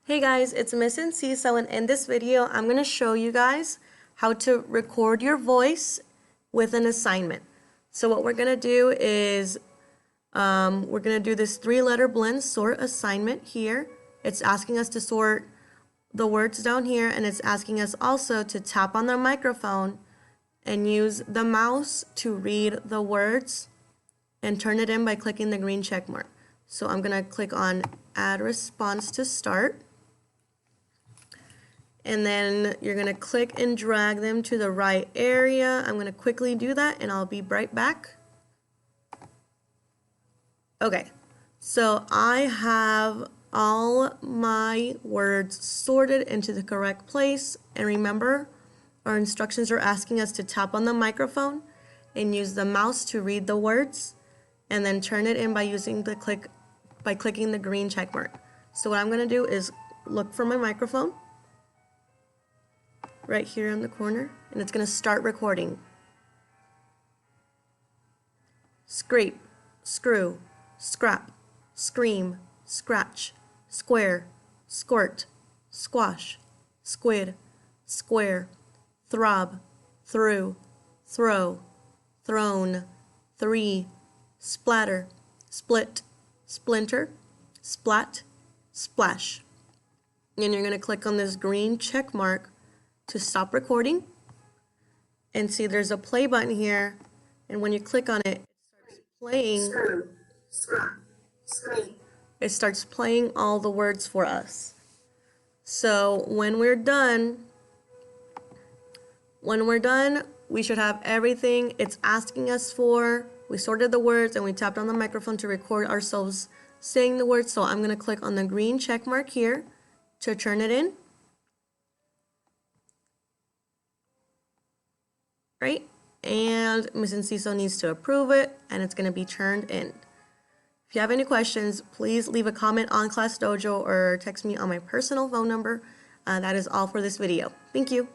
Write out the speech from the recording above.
Hey guys, it's Miss Enciso, and in this video I'm going to show you guys how to record your voice with an assignment. So what we're going to do is we're going to do this 3-letter blend sort assignment here. It's asking us to sort the words down here, and it's asking us also to tap on the microphone and use the mouse to read the words and turn it in by clicking the green check mark. So I'm going to click on Add Response to start. And then you're going to click and drag them to the right area. I'm going to quickly do that and I'll be right back. Okay, so I have all my words sorted into the correct place. And remember, our instructions are asking us to tap on the microphone and use the mouse to read the words and then turn it in by using the clicking the green check mark. So what I'm going to do is look for my microphone right here in the corner, and it's going to start recording. Scrape, screw, scrap, scream, scratch, square, squirt, squash, squid, square, throb, through, throw, thrown, three, splatter, split, splinter, splat, splash. And you're going to click on this green check mark to stop recording, and see there's a play button here, and when you click on it, it starts playing all the words for us. So when we're done, we should have everything it's asking us for. We sorted the words and we tapped on the microphone to record ourselves saying the words. So I'm going to click on the green check mark here to turn it in. Right? And Ms. Enciso needs to approve it, and it's going to be turned in. If you have any questions, please leave a comment on Class Dojo or text me on my personal phone number. That is all for this video. Thank you.